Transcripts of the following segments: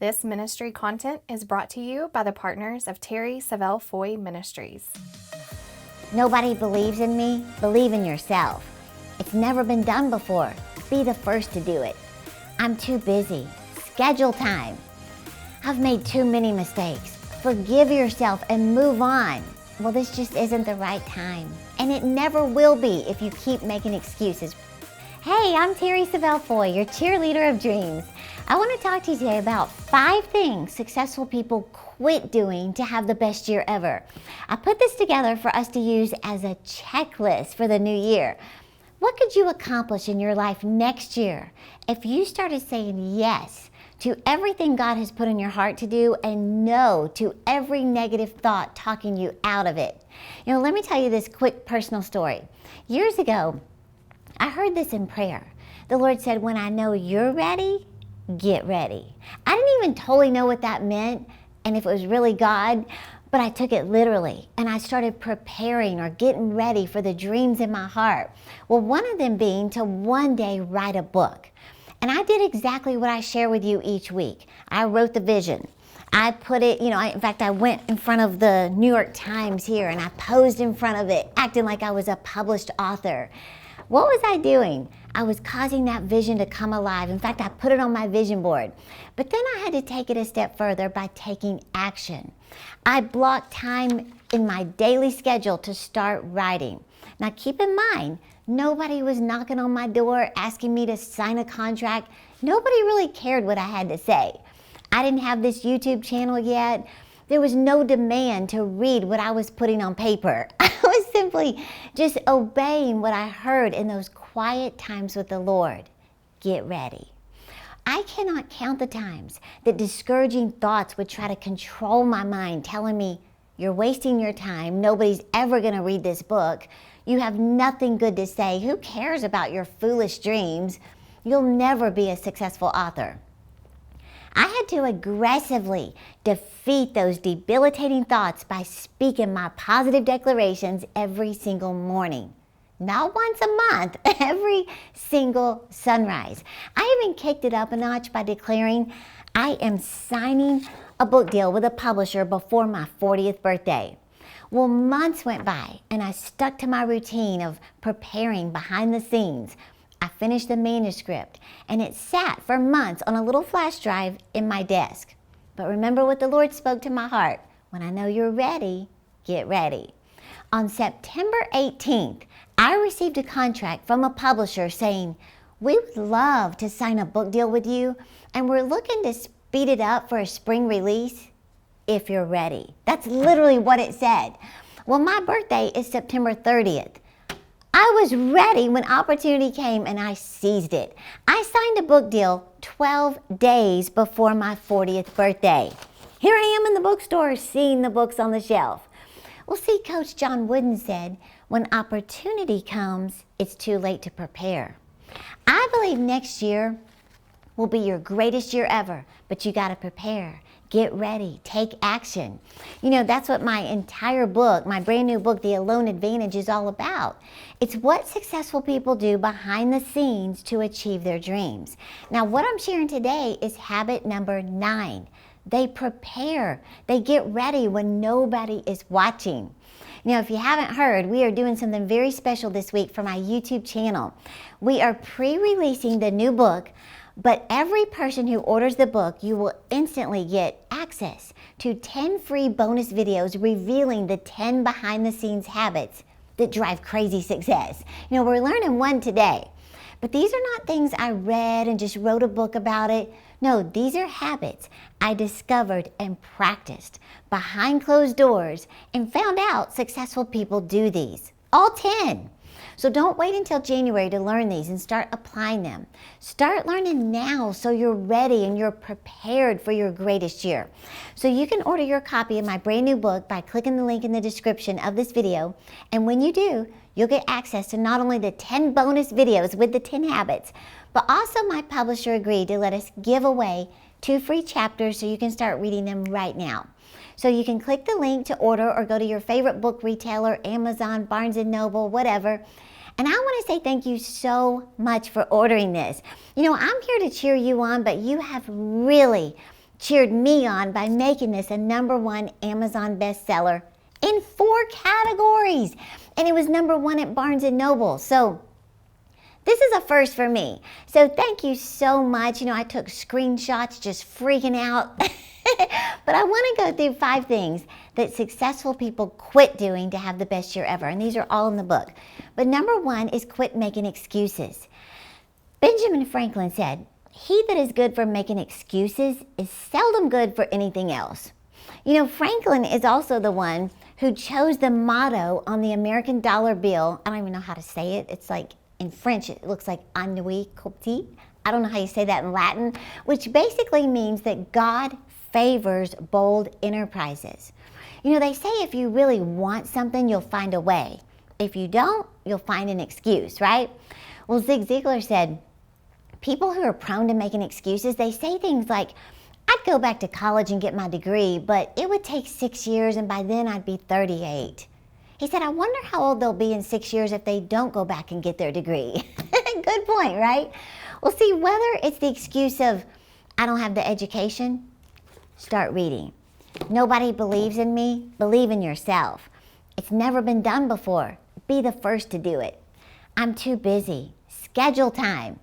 This ministry content is brought to you by the partners of Terri Savelle Ministries. Nobody believes in me? Believe in yourself. It's never been done before. Be the first to do it. I'm too busy. Schedule time. I've made too many mistakes. Forgive yourself and move on. Well, this just isn't the right time. And it never will be if you keep making excuses. Hey, I'm Terri Savelle, your cheerleader of dreams. I want to talk to you today about 5 things successful people quit doing to have the best year ever. I put this together for us to use as a checklist for the new year. What could you accomplish in your life next year if you started saying yes to everything God has put in your heart to do and no to every negative thought talking you out of it? Let me tell you this quick personal story. Years ago, I heard this in prayer. The Lord said, when I know you're ready, get ready. I didn't even totally know what that meant and if it was really God, but I took it literally and I started preparing or getting ready for the dreams in my heart. Well, one of them being to one day write a book. And I did exactly what I share with you each week. I wrote the vision. I put it, in fact, I went in front of the New York Times here and I posed in front of it, acting like I was a published author. What was I doing? I was causing that vision to come alive. In fact, I put it on my vision board. But then I had to take it a step further by taking action. I blocked time in my daily schedule to start writing. Now keep in mind, nobody was knocking on my door asking me to sign a contract. Nobody really cared what I had to say. I didn't have this YouTube channel yet. There was no demand to read what I was putting on paper. I was simply just obeying what I heard in those quiet times with the Lord. Get ready. I cannot count the times that discouraging thoughts would try to control my mind, telling me, you're wasting your time. Nobody's ever going to read this book. You have nothing good to say. Who cares about your foolish dreams? You'll never be a successful author. I had to aggressively defeat those debilitating thoughts by speaking my positive declarations every single morning. Not once a month, every single sunrise. I even kicked it up a notch by declaring I am signing a book deal with a publisher before my 40th birthday. Well, months went by and I stuck to my routine of preparing behind the scenes. I finished the manuscript and it sat for months on a little flash drive in my desk. But remember what the Lord spoke to my heart. When I know you're ready, get ready. On September 18th, I received a contract from a publisher saying, we would love to sign a book deal with you and we're looking to speed it up for a spring release if you're ready. That's literally what it said. Well, my birthday is September 30th. I was ready when opportunity came and I seized it. I signed a book deal 12 days before my 40th birthday. Here I am in the bookstore seeing the books on the shelf. Well, see, Coach John Wooden said, when opportunity comes, it's too late to prepare. I believe next year will be your greatest year ever, but you got to prepare. Get ready, take action. That's what my entire book, my brand new book, The Alone Advantage, is all about. It's what successful people do behind the scenes to achieve their dreams. Now, what I'm sharing today is habit number 9. They prepare. They get ready when nobody is watching. If you haven't heard, we are doing something very special this week for my YouTube channel. We are pre-releasing the new book, but every person who orders the book, you will instantly get access to 10 free bonus videos revealing the 10 behind-the-scenes habits that drive crazy success. We're learning one today, but these are not things I read and just wrote a book about it. No, these are habits I discovered and practiced behind closed doors and found out successful people do these. All 10. So don't wait until January to learn these and start applying them. Start learning now so you're ready and you're prepared for your greatest year. So you can order your copy of my brand new book by clicking the link in the description of this video. And when you do, you'll get access to not only the 10 bonus videos with the 10 habits, but also my publisher agreed to let us give away 2 free chapters so you can start reading them right now. So you can click the link to order or go to your favorite book retailer, Amazon, Barnes & Noble, whatever. And I want to say thank you so much for ordering this. I'm here to cheer you on, but you have really cheered me on by making this a #1 Amazon bestseller in 4 categories. And it was #1 at Barnes & Noble. So this is a first for me. So thank you so much. I took screenshots just freaking out. But I want to go through 5 things that successful people quit doing to have the best year ever. And these are all in the book. But #1 is quit making excuses. Benjamin Franklin said, "He that is good for making excuses is seldom good for anything else." Franklin is also the one who chose the motto on the American dollar bill. I don't even know how to say it. It's like in French, it looks like "Annui Copti." I don't know how you say that in Latin, which basically means that God favors bold enterprises. They say if you really want something, you'll find a way. If you don't, you'll find an excuse, right? Well, Zig Ziglar said, people who are prone to making excuses, they say things like, "I'd go back to college and get my degree, but it would take 6 years and by then I'd be 38. He said, "I wonder how old they'll be in 6 years if they don't go back and get their degree." Good point, right? Well, see, whether it's the excuse of, "I don't have the education," start reading. "Nobody believes in me," believe in yourself. "It's never been done before," be the first to do it. "I'm too busy," schedule time.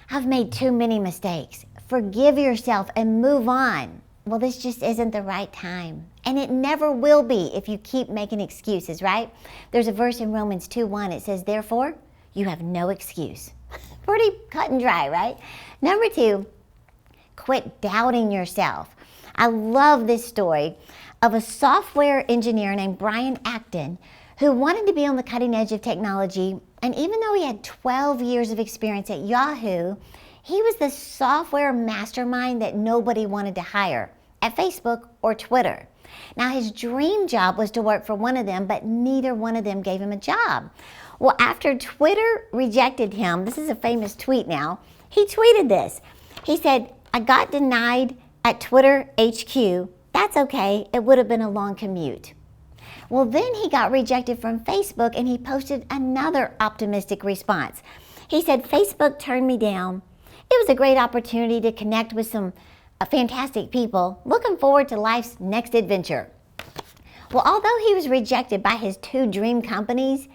"I've made too many mistakes," forgive yourself and move on. Well, this just isn't the right time. And it never will be if you keep making excuses, right? There's a verse in Romans 2:1. It says, "Therefore, you have no excuse." Pretty cut and dry, right? #2, quit doubting yourself. I love this story of a software engineer named Brian Acton who wanted to be on the cutting edge of technology. And even though he had 12 years of experience at Yahoo, he was the software mastermind that nobody wanted to hire at Facebook or Twitter. Now, his dream job was to work for one of them, but neither one of them gave him a job. Well, after Twitter rejected him, this is a famous tweet now, he tweeted this. He said, "I got denied at Twitter HQ. That's okay. It would have been a long commute." Well, then he got rejected from Facebook and he posted another optimistic response. He said, "Facebook turned me down. It was a great opportunity to connect with some fantastic people. Looking forward to life's next adventure." Well, although he was rejected by his 2 dream companies,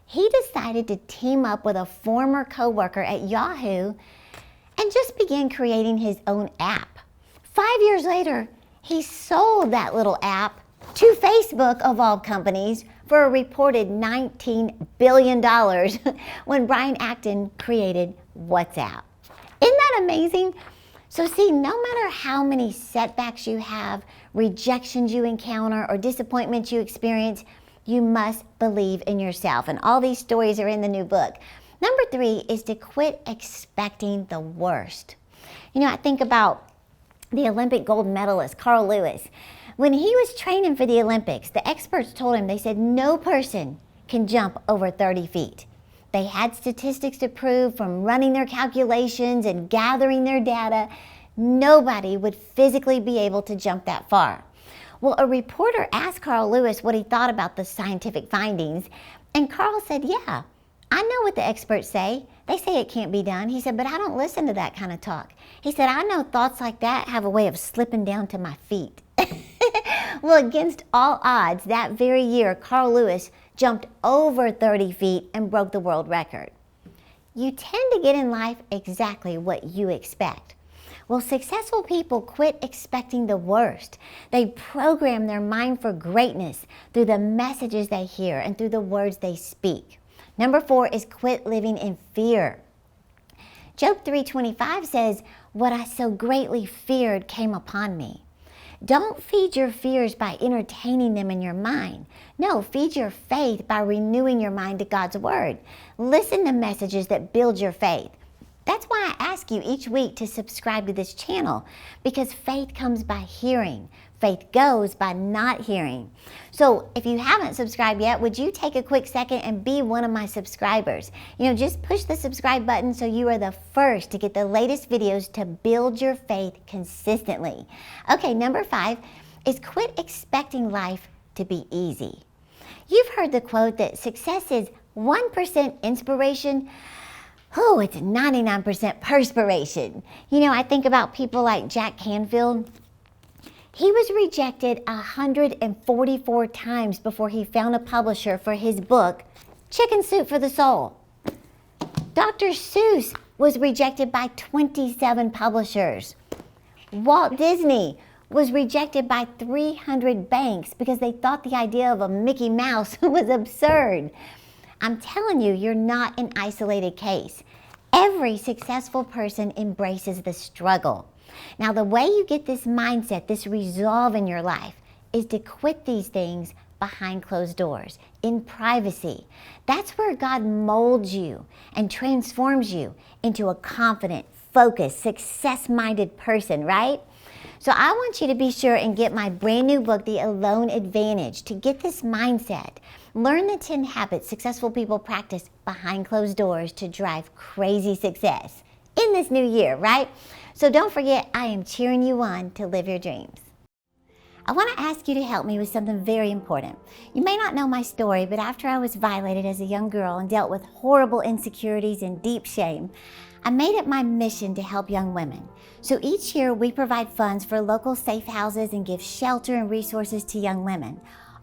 he decided to team up with a former coworker at Yahoo and just began creating his own app. 5 years later, he sold that little app to Facebook, of all companies, for a reported $19 billion when Brian Acton created WhatsApp. Isn't that amazing? So see, no matter how many setbacks you have, rejections you encounter, or disappointments you experience, you must believe in yourself. And all these stories are in the new book. #3 is to quit expecting the worst. I think about the Olympic gold medalist, Carl Lewis. When he was training for the Olympics, the experts told him, they said, no person can jump over 30 feet. They had statistics to prove from running their calculations and gathering their data. Nobody would physically be able to jump that far. Well, a reporter asked Carl Lewis what he thought about the scientific findings, and Carl said, "Yeah, I know what the experts say. They say it can't be done." He said, "But I don't listen to that kind of talk." He said, "I know thoughts like that have a way of slipping down to my feet." Well, against all odds, that very year, Carl Lewis jumped over 30 feet and broke the world record. You tend to get in life exactly what you expect. Well, successful people quit expecting the worst. They program their mind for greatness through the messages they hear and through the words they speak. #4 is quit living in fear. Job 3:25 says, "What I so greatly feared came upon me." Don't feed your fears by entertaining them in your mind. No, feed your faith by renewing your mind to God's Word. Listen to messages that build your faith. That's why I ask you each week to subscribe to this channel, because faith comes by hearing. Faith goes by not hearing. So if you haven't subscribed yet, would you take a quick second and be one of my subscribers? Just push the subscribe button so you are the first to get the latest videos to build your faith consistently. Okay, #5 is quit expecting life to be easy. You've heard the quote that success is 1% inspiration. It's 99% perspiration. I think about people like Jack Canfield. He was rejected 144 times before he found a publisher for his book, Chicken Soup for the Soul. Dr. Seuss was rejected by 27 publishers. Walt Disney was rejected by 300 banks because they thought the idea of a Mickey Mouse was absurd. I'm telling you, you're not an isolated case. Every successful person embraces the struggle. Now, the way you get this mindset, this resolve in your life, is to quit these things behind closed doors, in privacy. That's where God molds you and transforms you into a confident, focused, success-minded person, right? So I want you to be sure and get my brand new book, The Alone Advantage, to get this mindset. Learn the 10 habits successful people practice behind closed doors to drive crazy success in this new year, right? So don't forget, I am cheering you on to live your dreams. I want to ask you to help me with something very important. You may not know my story, but after I was violated as a young girl and dealt with horrible insecurities and deep shame, I made it my mission to help young women. So each year we provide funds for local safe houses and give shelter and resources to young women.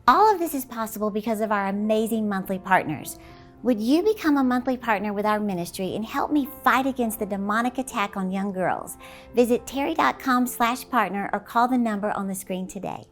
All of this is possible because of our amazing monthly partners. Would you become a monthly partner with our ministry and help me fight against the demonic attack on young girls? Visit terri.com/partner or call the number on the screen today.